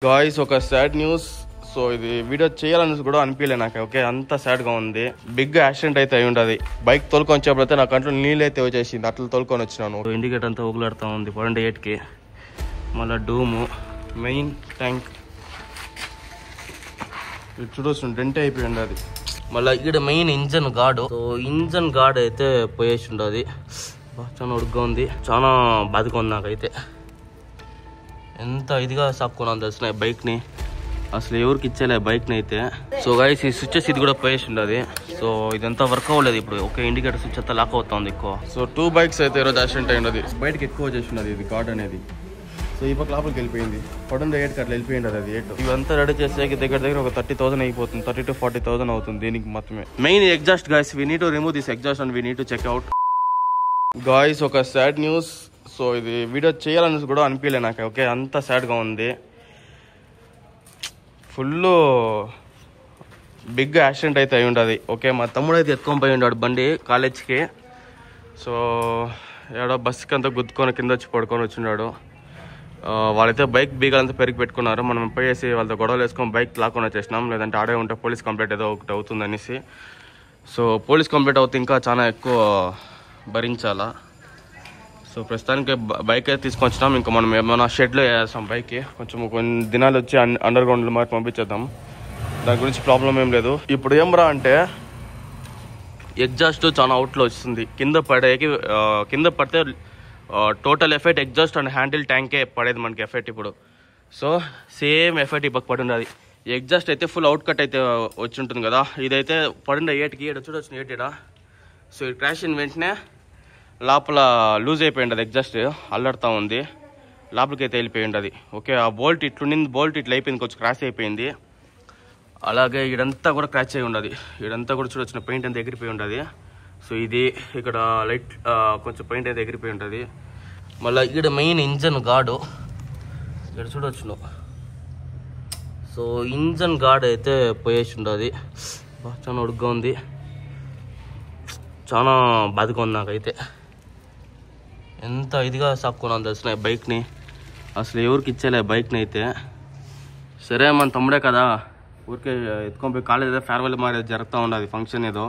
Guys ఒక sad news. So ఇది video చేయాలని కూడా అనిపించలే నాకు. ఓకే, అంత సాడ్ గా ఉంది. బిగ్ యాక్సిడెంట్ అయితే అయి ఉండదు. బైక్ తోలుకొని వచ్చేప్పుడైతే నా కంట్లో నీళ్ళు అయితే వచ్చేసింది. అట్లా తోలుకొని వచ్చినాను. ఇండికేటర్ అంతా ఊగులాడుతూ ఉంది. 8కి మళ్ళీ డూము మెయిన్ ట్యాంక్ చూడొచ్చు డెంట్ అయిపోయి ఉండదు. మళ్ళీ ఇక్కడ main engine guard. So engine gourd అయితే పోయేసి ఉండదు. చాలా ఉడుగ్గా ఉంది, చాలా బాధగా ఉంది నాకైతే. ఎంత ఇదిగా సాక్కున్నాను తెలిసిన బైక్ని, అసలు ఎవరికి ఇచ్చేలే బైక్ని అయితే. సో గైస్ ఈ స్విచ్చెస్ ఇది కూడా పోయేసి ఉండదు. సో ఇదంతా వర్క్ అవ్వలేదు ఇప్పుడు. ఒక ఇండికేటర్ స్విచ్ అంతా లాక్ అవుతుంది ఎక్కువ. సో 2 బైక్స్ అయితే ఈరోజు యాక్సిడెంట్ అయి ఉన్నది. బయటకి ఎక్కువ చేసి ఉన్నది ఇది గార్డ్ అనేది. సో ఈ పక్క లోపలికి వెళ్ళిపోయింది. 8కి అట్లా వెళ్ళిపోయింది అది 8. ఇవంతా రెడీ చేసేకి దగ్గర ఒక 30,000 అయిపోతుంది. 30 to 40,000 అవుతుంది దీనికి మొత్తమే. Main exhaust guys, we need to remove this exhaust and we need to check out. Guys ఒక సాడ్ న్యూస్. సో ఇది వీడియో చేయాలని కూడా అనిపించలే నాకు. ఓకే, అంత సాడ్గా ఉంది. ఫుల్ బిగ్ యాక్సిడెంట్ అయితే అయి ఉండదు. ఓకే, మా తమ్ముడు అయితే ఎత్తుకొని పోయి ఉన్నాడు బండి కాలేజ్కి. సో ఏడో బస్కి అంతా గుద్దుకొని కింద వచ్చి పడుకొని వచ్చిన్నాడు. వాళ్ళైతే బైక్ బీగాలంతా పెరిగి పెట్టుకున్నారు. మనం పోయేసి వాళ్ళతో గొడవలు వేసుకొని బైక్ లాక్కొని వచ్చేసినాం. లేదంటే ఆడే ఉంటే పోలీస్ కంప్లైంట్ ఏదో ఒకటి అవుతుంది అనేసి. సో పోలీస్ కంప్లైంట్ అవుతే ఇంకా చాలా ఎక్కువ భరించాలా. సో ప్రస్తుతానికి బైక్ అయితే తీసుకొచ్చినాం. ఇంకా మనం ఏమైనా షెడ్లో వేస్తాం బైక్కి. కొన్ని దినాలు వచ్చి అండర్ గ్రౌండ్లో మరి పంపించేద్దాం. దాని గురించి ప్రాబ్లం ఏం లేదు. ఇప్పుడు ఏం రా అంటే ఎగ్జాస్ట్ చాలా అవుట్లో వస్తుంది. కింద పడితే total effect exhaust and handle ట్యాంకే పడేది మనకి ఎఫెక్ట్ ఇప్పుడు. సో సేమ్ ఎఫెక్ట్ ఇప్పుడు పడి ఉండదు. ఎగ్జాస్ట్ అయితే ఫుల్ అవుట్ కట్ అయితే వచ్చి ఉంటుంది కదా. ఇదైతే పడింది 8కి. చూడొచ్చు 8. సో ఇది క్రాష్ అయిన వెంటనే లోపల లూజ్ అయిపోయి ఉండదు. ఎగ్జాస్ట్ అల్లడుతూ ఉంది. లోపలికి అయితే వెళ్ళిపోయి ఉండదు. ఓకే, ఆ బోల్ట్ ఇట్లుండింది. బోల్ట్ ఇట్లా అయిపోయింది, కొంచెం క్రాష్ అయిపోయింది. అలాగే ఇదంతా కూడా క్రాష్ అయి ఉండదు. ఇదంతా కూడా చూడొచ్చిన పెయింట్ అంతా ఎగిరిపోయి ఉండదు. సో ఇది ఇక్కడ లైట్ కొంచెం పెయింట్ అయితే ఎగిరిపోయి ఉంటుంది. మళ్ళీ ఇక్కడ మెయిన్ ఇంజన్ గార్డు ఇక్కడ చూడొచ్చును. సో ఇంజన్ గార్డ్ అయితే పోయేసి ఉండదు. చాలా ఉడుగ్గా ఉంది, చాలా బాధగా ఉంది నాకైతే. ఎంత ఇదిగా సాక్కున్నాను తెలిసిన బైక్ని, అసలు ఎవరికి ఇచ్చేలే బైక్ని అయితే. సరే మన తమ్ముడే కదా, ఊరికే ఎత్తుకొని పోయి కాలేజ్ ఏదో ఫేర్వెల్ మరి జరుగుతూ ఉండదు ఫంక్షన్ ఏదో,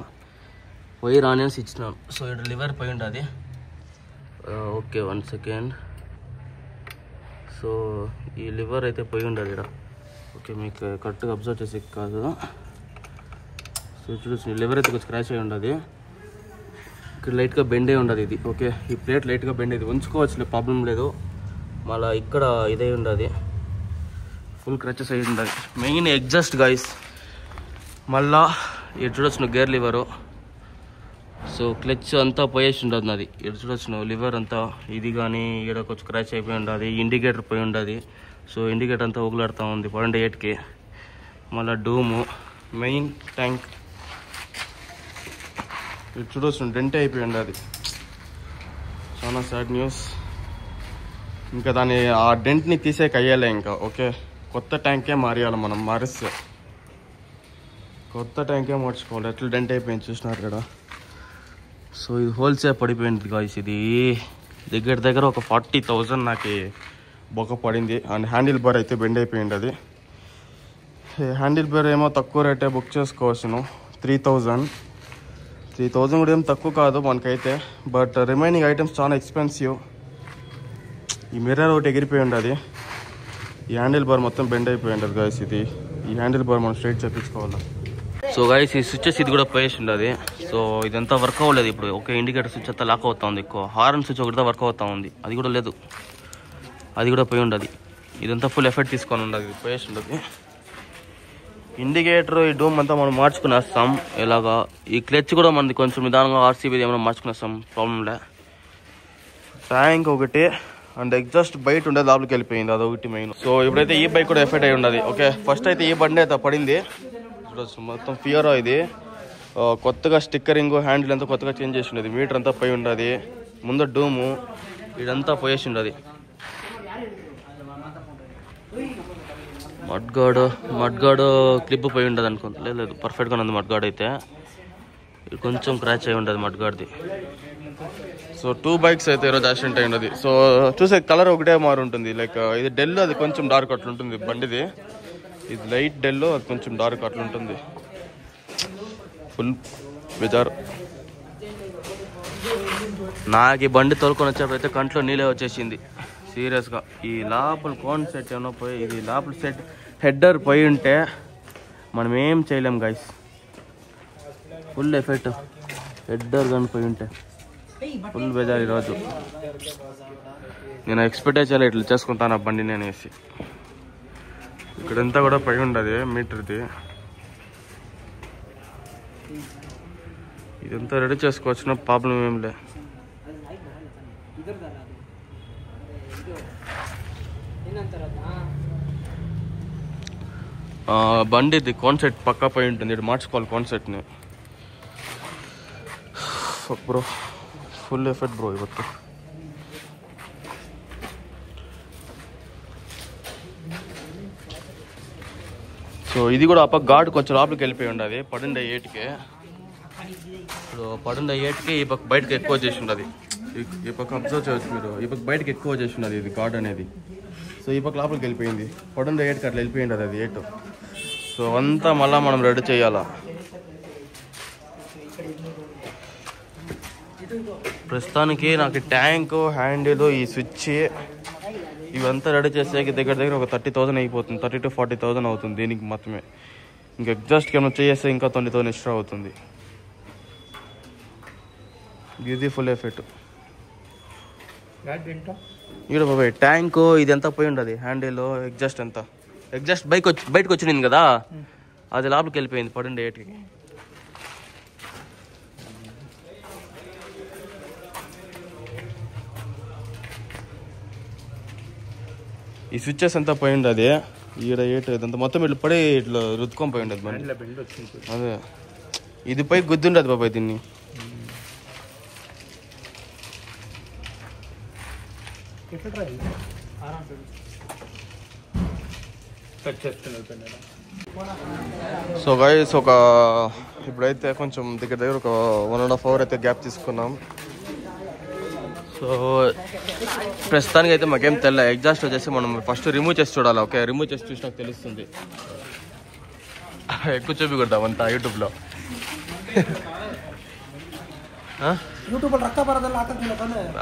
పోయి రానేసి ఇచ్చినాను. సో ఇక్కడ లివర్ పోయి ఉండదు. Okay 1 second. సో ఈ లివర్ అయితే పోయి ఉండదు ఇక్కడ. ఓకే, మీకు కరెక్ట్గా అబ్జర్వ్ చేసి కాదు. సో చూసి లివర్ అయితే కొంచెం క్రాష్ అయి ఉండదు. ఇక్కడ లైట్గా బెండ్ అయి ఉండదు ఇది. ఓకే, ఈ ప్లేట్ లైట్గా బెండ్ అయింది, ఉంచుకోవచ్చు, ప్రాబ్లం లేదు. మళ్ళీ ఇక్కడ ఇదే ఉండదు, ఫుల్ క్రచెస్ అయి ఉండదు. Main exhaust guys. మళ్ళా ఇటు చూడొచ్చు గేర్ లివరు. సో క్లచ్ అంతా పోయేసి ఉండదు నాది. ఇటు చూడొచ్చు లివర్ అంతా ఇది కానీ ఇక్కడ కొంచెం క్రాచ్ అయిపోయి ఉండదు. ఇండికేటర్ పోయి ఉండదు. సో ఇండికేటర్ అంతా ఊగులాడుతూ ఉంది 8కి. మళ్ళీ డూము మెయిన్ ట్యాంక్ ఇటు చూడొచ్చు డెంట్ అయిపోయి ఉండదు. చాలా సాడ్ న్యూస్. ఇంకా దాన్ని ఆ డెంట్ని తీసేకి అయ్యాలే ఇంకా. ఓకే, కొత్త ట్యాంకే మారేయాలి మనం. మారిస్తే కొత్త ట్యాంకే మార్చుకోవాలి. ఎట్లా డెంట్ అయిపోయింది చూసినారు కదా. సో ఇది హోల్సేల్ పడిపోయింది గాయస్. ఇది దగ్గర ఒక 40,000 నాకు బొక్క పడింది. అండ్ హ్యాండిల్ బార్ అయితే బెండ్ అయిపోయింది. అది హ్యాండిల్ బార్ ఏమో తక్కువ రేటే బుక్ చేసుకోవచ్చును. 3,000 కూడా ఏం తక్కువ కాదు మనకైతే. బట్ రిమైనింగ్ ఐటమ్స్ చాలా ఎక్స్పెన్సివ్. ఈ మిర్రర్ ఒకటి ఎగిరిపోయి ఉండదు. ఈ హ్యాండిల్ బార్ మొత్తం బెండ్ అయిపోయి ఉండదు గాయస్. ఇది ఈ హ్యాండిల్ బార్ మనం స్ట్రైట్ చేయించుకోవాలి. సో గాయస్ ఈ స్విచ్చెస్ ఇది కూడా పోయేసి ఉండదు. సో ఇదంతా వర్క్ అవ్వలేదు ఇప్పుడు. ఒక ఇండికేటర్ స్విచ్ అంతా లాక్ అవుతా ఉంది ఎక్కువ. హార్న్ స్విచ్ ఒకటితో వర్క్ అవుతా ఉంది, అది కూడా లేదు, అది కూడా పోయి ఉండదు. ఇదంతా ఫుల్ ఎఫెక్ట్ తీసుకొని ఉండదు, పోయేసి ఉండదు. ఇండికేటర్ ఈ డూమ్ అంతా మనం మార్చుకునేస్తాం. ఇలాగా ఈ క్లచ్ కూడా మనది కొంచెం నిదానంగా ఆర్సీబీ ఏమైనా మార్చుకునేస్తాం, ప్రాబ్లంలే. ట్యాంక్ ఒకటి అండ్ ఎగ్జాస్ట్ బయట ఉండేది లోపలికి వెళ్ళిపోయింది, అదొకటి మెయిన్. సో ఇప్పుడైతే ఈ బైక్ కూడా ఎఫెక్ట్ అయి ఉండదు. ఓకే, ఫస్ట్ అయితే ఈ బండి అయితే పడింది చూడొచ్చు. మొత్తం ఫియరో ఇది కొత్తగా స్టిక్కరింగ్ హ్యాండిల్ అంతా కొత్తగా చేంజ్ చేసి ఉండదు. మీటర్ అంతా పోయి ఉండదు. ముందు డూము ఇదంతా పోయేసి ఉండదు. మడ్గాడు క్లిప్ పోయి ఉండదు అనుకుంటా. లేదు పర్ఫెక్ట్గా ఉంది మడ్గాడ్ అయితే. కొంచెం క్రాచ్ అయి ఉండదు మడ్గాడ్ది. సో 2 బైక్స్ అయితే ఈరోజు యాక్సిడెంట్ అయినది. సో చూసే కలర్ ఒకటే మారు ఉంటుంది. లైక్ ఇది డెల్, అది కొంచెం డార్క్ అట్లా ఉంటుంది బండిది. ఇది లైట్ డెల్, అది కొంచెం డార్క్ అట్లా ఉంటుంది. ఫుల్ బెజారు. నాకు ఈ బండి తోలుకొని వచ్చేప్పుడైతే కంట్లో నీళ్ళే వచ్చేసింది సీరియస్గా. ఈ లోపల కోన్ సెట్ ఏమో పోయి, ఇది లోపల సెట్ హెడ్డర్ పోయి ఉంటే మనం ఏం చేయలేం గైస్. ఫుల్ ఎఫెక్ట్ హెడ్డర్ కానీ పోయి ఉంటే ఫుల్ బెజార్ ఈరోజు. నేను ఎక్స్పెక్ట్ చేయాలి ఇట్లా చేసుకుంటాను ఆ బండిని అనేసి. ఇక్కడంతా కూడా పై ఉండదు మీటర్ది. ఇదంతా రెడీ చేసుకోవచ్చు, ప్రాబ్లం ఏం లే. బండిది కాన్సెప్ట్ పక్కా పోయి ఉంటుంది. ఇటు మార్చుకోవాలి కాన్సెప్ట్ని. బ్రో ఫుల్ ఎఫెక్ట్ బ్రో ಇವತ್ತು. సో ఇది కూడా ఆ పక్క ఘాట్ కొంచెం లోపలికి వెళ్ళిపోయి ఉండదు. పడుండే 8కి. ఇప్పుడు పడుండే 8కి ఈ పక్క బయటకు ఎక్కువ చేసి ఉండదు. ఈ పక్క అబ్జర్వ్ చేయవచ్చు మీరు. ఈ పక్క బయటకు ఎక్కువ చేసి ఉన్నది ఇది ఘాట్ అనేది. సో ఈ పక్క లోపలికి వెళ్ళిపోయింది. పడుండే 8కి అట్లా వెళ్ళిపోయి ఉండదు అది 8. సో అంతా మళ్ళీ మనం రెడీ చేయాలా. ప్రస్తుతానికి నాకు ట్యాంకు, హ్యాండిల్, ఈ స్విచ్ ఇవంతా రెడీ చేసేకి దగ్గర ఒక 30,000 అయిపోతుంది. 30,000 to 40,000 అవుతుంది దీనికి మాత్రమే. ఇంకా ఎగ్జాస్ట్ ఏమైనా చేస్తే ఇంకా 20,000 ఎక్స్ట్రా అవుతుంది. ఇది ఫుల్ ఎఫెక్ట్. ఇక్కడ బాబాయ్ ట్యాంకు ఇదంతా పోయి ఉండదు. హ్యాండిల్, ఎగ్జాస్ట్ అంతా. ఎగ్జాస్ట్ బయటకు వచ్చింది కదా, అది లోపలికి వెళ్ళిపోయింది పడుండే 8కి. ఈ స్విచ్చెస్ అంతా పోయి ఉండదు. ఈడ 8 ఇదంతా మొత్తం ఇట్లా పడి ఇట్లా రుద్దుకొని పోయి ఉండదు బండి. అదే ఇది పోయి గుద్దుండదు బాబాయ్ దీన్ని. సో గైస్ ఇప్పుడైతే కొంచెం దగ్గర ఒక 1.5 hour అయితే గ్యాప్ తీసుకున్నాం. సో ప్రస్తుతానికి అయితే మాకేం తెల్ల. ఎగ్జాస్ట్ వచ్చేసి మనం ఫస్ట్ రిమూవ్ చేసి చూడాలి. ఓకే, రిమూవ్ చేసి చూసి నాకు తెలుస్తుంది. ఎక్కువ చూపికొద్దాం అంతా యూట్యూబ్లో.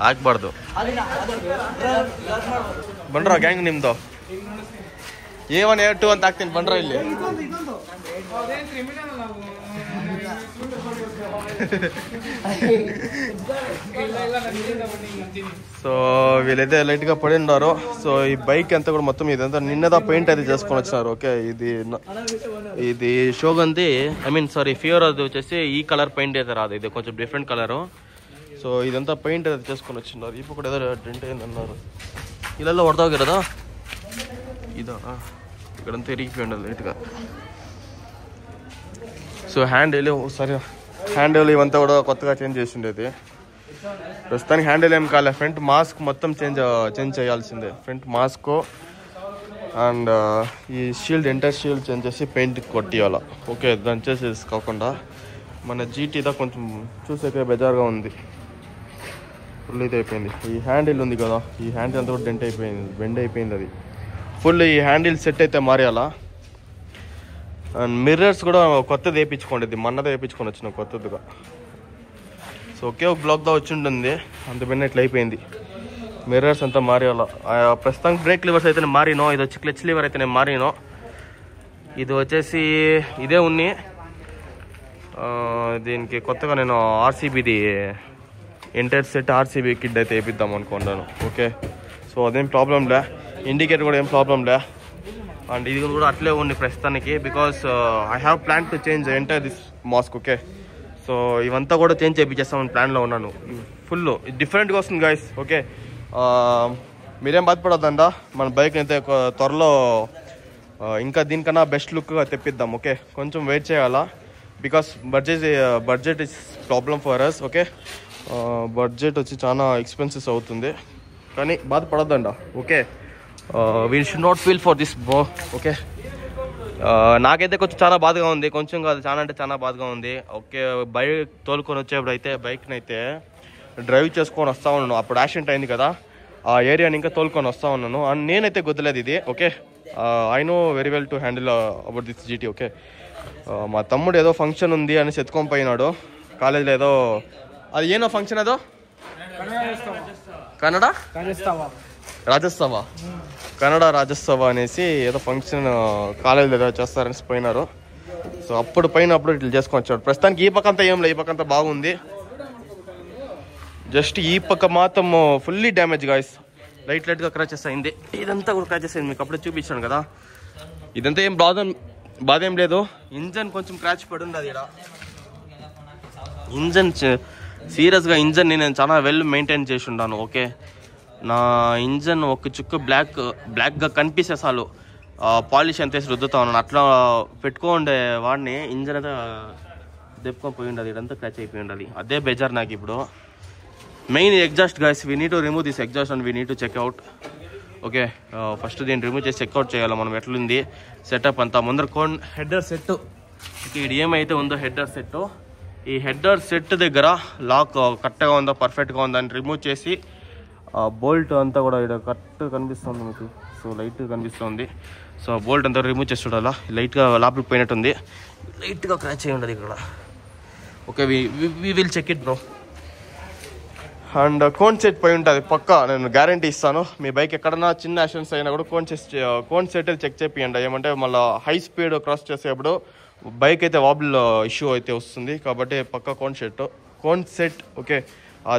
ಹಾಕ್ಬಾರ್ದು ಬಂಡ್ರ ಗ್ಯಾಂಗ್ ನಿಮ್ದು ಏವನ್ ಏಟು ಅಂತ ಹಾಕ್ತೀನಿ ಬಂಡ್ರ ಇಲ್ಲಿ. సో వీళ్ళైతే లైట్గా పడి ఉన్నారు. సో ఈ బైక్ అంతా కూడా మొత్తం ఇదంతా నిన్నదా పెయింట్ అయితే చేసుకొని వచ్చినారు. ఓకే, ఇది షోగంది, ఐ మీన్ సారీ ఫియర్ అది వచ్చేసి ఈ కలర్ పెయింట్ అయితే రాదు, ఇది కొంచెం డిఫరెంట్ కలరు. సో ఇదంతా పెయింట్ అయితే చేసుకొని వచ్చిన్నారు. ఇప్పుడు కూడా ఏదో డెంట్ అయిందన్నారు. ఇళ్ళల్లో ಹೊಡೆದೋಗಿ కదా ఇదా, ఇక్కడంతా ఇరిగిపోయి ఉండదు లైట్గా. సో హ్యాండిల్ ఇవంతా కూడా కొత్తగా చేంజ్ చేసి ఉండేది. ప్రస్తుతానికి హ్యాండిల్ ఏం కాలే. ఫ్రంట్ మాస్క్ మొత్తం చేంజ్ చేయాల్సిందే. ఫ్రంట్ మాస్క్ అండ్ ఈ షీల్డ్, ఎంటర్ షీల్డ్ చేంజ్ చేసి పెయింట్ కొట్టియాల. ఓకే, దాన్ని చేసేసి కాకుండా మన జీటీదా కొంచెం చూసాక బెజార్గా ఉంది. ఫుల్ ఇది అయిపోయింది. ఈ హ్యాండిల్ ఉంది కదా, ఈ హ్యాండిల్ అంతా కూడా బెండ్ అయిపోయింది. అది ఫుల్ ఈ హ్యాండిల్ సెట్ అయితే మారేయాలా. అండ్ మిర్రర్స్ కూడా కొత్తది వేయించుకోండి. మొన్నదే వేయించుకొని వచ్చిన కొత్తదిగా. సో ఒకే ఒక బ్లాక్గా వచ్చి ఉంటుంది, అంత బెండ్ ఇట్లా అయిపోయింది. మిర్రర్స్ అంతా మారేయాలా. ప్రస్తుతానికి బ్రేక్ లివర్స్ అయితే మారినో, ఇది వచ్చి క్లచ్ లివర్ అయితే నేను మారినో. ఇది వచ్చేసి ఇదే ఉన్ని. దీనికి కొత్తగా నేను ఆర్సీబీది ఎంటైర్ సెట్ ఆర్సీబీ కిడ్ అయితే వేపిద్దాం అనుకున్నాను. ఓకే, సో అదేం ప్రాబ్లం లే. ఇండికేటర్ కూడా ఏం ప్రాబ్లం లే. అండ్ ఇది కూడా అట్లే ఉంది ప్రస్తుతానికి. Because I have plan to change entire this mask. Okay, so ఇవంతా కూడా చేంజ్ చేయించేస్తామని ప్లాన్లో ఉన్నాను. ఫుల్ డిఫరెంట్గా వస్తుంది గైస్. ఓకే, మీరేం బాధపడొద్దండా. మన బైక్ అయితే త్వరలో ఇంకా దీనికన్నా బెస్ట్ లుక్గా తెప్పిద్దాం. ఓకే, కొంచెం వెయిట్ చేయాలా. Because budget is problem for us. Okay, budget వచ్చి చాలా ఎక్స్పెన్సివ్ అవుతుంది, కానీ బాధపడొద్దండా. Okay, we should not feel for this bro. Okay, నాకైతే కొంచెం చాలా బాధగా ఉంది. కొంచెం కాదు, చాలా అంటే చాలా బాధగా ఉంది. ఓకే, బైక్ తోలుకొని వచ్చేప్పుడు అయితే బైక్ని అయితే డ్రైవ్ చేసుకొని వస్తూ ఉన్నాను. అప్పుడు యాక్సిడెంట్ అయింది కదా, ఆ ఏరియాని ఇంకా తోలుకొని వస్తూ ఉన్నాను. అండ్ నేనైతే గుద్దలేదు ఇది. Okay, I know very well to handle about this GT. Okay, మా తమ్ముడు ఏదో ఫంక్షన్ ఉంది అని ఎత్తుకొని పోయినాడు కాలేజీలో. ఏదో అది ఏనో ఫంక్షన్, ఏదో కన్నడ రాజ్యోత్సవ అనేసి ఏదో ఫంక్షన్ కాలేజీలో ఏదో చేస్తారని పోయినారు. సో అప్పుడు పోయినప్పుడు ఇట్లా చేసుకొని వచ్చాడు. ప్రస్తుతానికి ఈ పక్క అంతా ఏం లేదు, ఈ పక్క అంతా బాగుంది. జస్ట్ ఈ పక్క మాత్రం ఫుల్లీ డ్యామేజ్ గాయస్. లైట్గా క్రాచెస్ అయింది. ఇదంతా కూడా క్రాచెస్ అయింది, మీకు అప్పుడే చూపించాను కదా. ఇదంతా ఏం బాధ ఏం లేదు. ఇంజన్ కొంచెం క్రాచ్ పడి ఉండదు ఇక్కడ. ఇంజన్ సీరియస్గా ఇంజన్ని నేను చాలా వెల్ మెయింటైన్ చేసి ఉన్నాను. ఓకే, నా ఇంజన్ ఒక చుక్క బ్లాక్గా కనిపిస్తే చాలు పాలిష్ అంత వేసి రుద్దుతా ఉన్నాను. అట్లా పెట్టుకోండే వాడిని ఇంజన్ అయితే దెప్పుకొని పోయి ఉండదు. ఇదంతా క్రాచ్ అయిపోయి ఉండదు. అదే బెజార్ నాకు ఇప్పుడు. Main exhaust guys, we need to remove this exhaust and we need to check out. Okay, first దీన్ని రిమూవ్ చేసి చెక్అవుట్ చేయాలి మనం ఎట్లుంది సెటప్ అంతా. ముందర హెడ్డర్ సెట్, ఇక్కడ ఏమైతే ఉందో హెడ్డర్ సెట్, ఈ హెడ్డర్ సెట్ దగ్గర లాక్ కరెక్ట్గా ఉందో పర్ఫెక్ట్గా ఉందో అని రిమూవ్ చేసి బోల్ట్ అంతా కూడా ఇక్కడ కరెక్ట్ కనిపిస్తుంది మీకు. సో లైట్గా కనిపిస్తుంది. సో బోల్ట్ అంతా రిమూవ్ చేసి చూడాలా. లైట్గా లోపలికి పోయినట్టుంది, లైట్గా క్రాచ్ అయి ఉండదు ఇక్కడ. Okay, we will check it bro. And cone set పోయి ఉంటుంది పక్కా, నేను గ్యారంటీ ఇస్తాను. మీ బైక్ ఎక్కడన్నా చిన్న యాక్సిడెంట్స్ అయినా కూడా కోన్ సెట్ చెక్ చేపియండి. ఏమంటే మళ్ళీ హై స్పీడ్ క్రాస్ చేసేప్పుడు బైక్ అయితే వాబుల్ ఇష్యూ అయితే వస్తుంది. కాబట్టి పక్కా కోన్ సెట్ ఓకే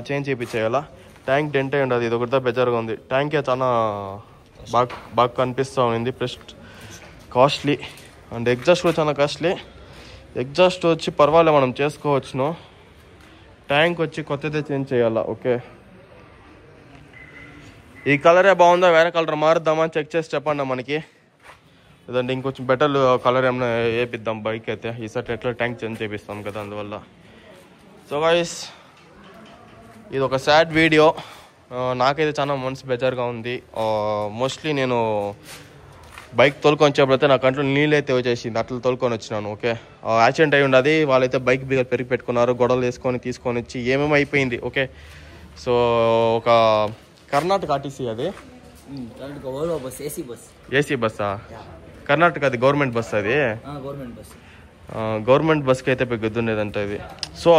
చేంజ్ చేయించేయాలా. ట్యాంక్ డెంట్ అయి ఉండదు, ఇది ఒకటితో బెజర్గా ఉంది. ట్యాంకే చాలా బాగా కనిపిస్తూ ఉంది, ప్లస్ కాస్ట్లీ. అండ్ ఎగ్జాస్ట్ కూడా చాలా కాస్ట్లీ. ఎగ్జాస్ట్ వచ్చి పర్వాలే మనం చేసుకోవచ్చును. ట్యాంక్ వచ్చి కొత్తదే చేంజ్ చేయాలా. ఓకే, ఈ కలరే బాగుందా, వేరే కలర్ మారుద్దామా చెక్ చేసి చెప్పండి మనకి. లేదంటే ఇంకొంచెం బెటర్ కలర్ ఏమైనా వేపిద్దాం బైక్ అయితే. ఈసారి ఎట్లా ట్యాంక్ చేంజ్ చేపిస్తాం కదా అందువల్ల. సో గైస్, ఇది ఒక సాడ్ వీడియో. నాకైతే చాలా మనసు బెజార్గా ఉంది. మోస్ట్లీ నేను బైక్ తోలుకొని వచ్చేప్పుడైతే నా కంట్లో నీళ్ళు అయితే వచ్చేసింది, అట్లా తోలుకొని వచ్చినాను. ఓకే, యాక్సిడెంట్ అయి ఉండదు. వాళ్ళైతే బైక్ బిగర్ పెరిగి పెట్టుకున్నారు, గొడవలు వేసుకొని తీసుకొని వచ్చి ఏమేమి అయిపోయింది. ఓకే, సో ఒక కర్ణాటక ఆర్టీసీ, అది ఏసీ బస్సా? కర్ణాటక అది గవర్నమెంట్ బస్, అది గవర్నమెంట్ బస్కి అయితే పోయి గుద్దుండేదంట ఇది. సో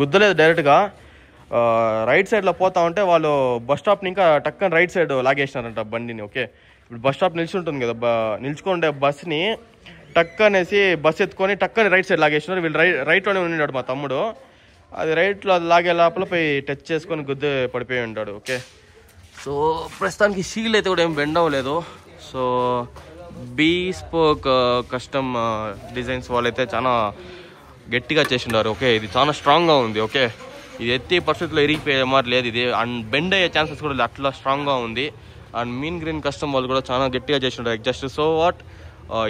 గుద్దలేదు డైరెక్ట్గా, రైట్ సైడ్లో పోతా ఉంటే వాళ్ళు బస్ స్టాప్ని ఇంకా టక్కని రైట్ సైడ్ లాగేసినారంట బండిని. ఓకే, ఇప్పుడు బస్ స్టాప్ నిల్చుంటుంది కదా, నిల్చుకుంటే బస్ని టక్ అనేసి బస్ ఎత్తుకొని టక్కని రైట్ సైడ్ లాగేసినారు. వీళ్ళు రైట్లోనే ఉన్నాడు మా తమ్ముడు. అది రైట్లో లాగే లోపల పోయి టచ్ చేసుకొని గుద్దు పడిపోయి ఉంటాడు. ఓకే, సో ప్రస్తుతానికి షీల్ అయితే కూడా ఏం బెండ్ అవ్వలేదు. సో బీస్పోక్ కస్టమ్ డిజైన్స్ వాళ్ళైతే చాలా గట్టిగా చేసిండారు. ఓకే, ఇది చాలా స్ట్రాంగ్గా ఉంది. ఓకే, ఇది ఎత్తి పరిస్థితుల్లో ఇరిగిపోయే మాట లేదు ఇది, అండ్ బెండ్ అయ్యే ఛాన్సెస్ కూడా లేదు, అట్లా స్ట్రాంగ్గా ఉంది. అండ్ మీన్ గ్రీన్ కస్టమ్ వాళ్ళు కూడా చాలా గట్టిగా చేసిండారు ఎగ్జాస్ట్. సో వాట్,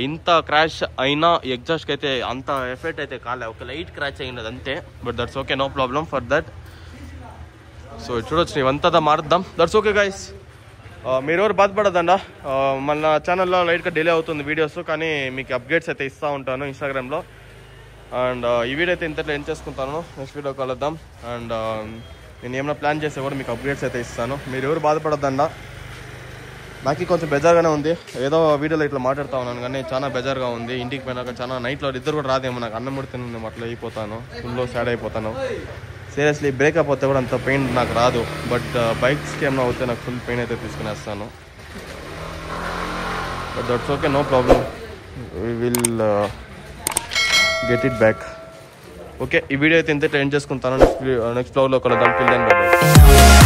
ఇంత క్రాష్ అయినా ఎగ్జాస్ట్కి అయితే అంత ఎఫెక్ట్ అయితే కాలే. ఒక లైట్ క్రాచ్ అయ్యింది అంతే, but that's okay, no problem for that. So చూడొచ్చు, ఇవంతా మారుద్దాం, దట్స్ ఓకే గైస్. మీరెవరు బాధపడదండా, మన ఛానల్లో లైట్గా డిలే అవుతుంది వీడియోస్, కానీ మీకు అప్డేట్స్ అయితే ఇస్తూ ఉంటాను ఇన్స్టాగ్రామ్లో. అండ్ ఈ వీడియో అయితే ఇంతట్లో ఎండ్ చేసుకుంటాను, నెక్స్ట్ వీడియో కలుద్దాం. అండ్ నేను ఏమైనా ప్లాన్ చేస్తే కూడా మీకు అప్డేట్స్ అయితే ఇస్తాను. మీరు ఎవరు బాధపడద్దండా, నాకు కొంచెం బెజార్గానే ఉంది. ఏదో వీడియోలో ఇట్లా మాట్లాడుతూ ఉన్నాను కానీ చాలా బెజార్గా ఉంది. ఇంటికి పోయినాక చాలా నైట్లో ఇద్దరు కూడా రాదేమో, నాకు అన్నం ముడి తిన్నాను, అట్లా అయిపోతాను, ఫుల్లో సాడ్ అయిపోతాను. సీరియస్లీ బ్రేకప్ అవుతే కూడా అంత పెయిన్ నాకు రాదు, బట్ బైక్స్కి ఏమైనా అవుతే నాకు ఫుల్ పెయిన్ అయితే తీసుకునేస్తాను. But that's okay, no problem, we will get it back. Okay, ఈ వీడియో అయితే ఇంత ఎండ్ చేసుకుంటాను. నెక్స్ట్ బ్లాగ్లో కలుద్దాం. Till then bye by.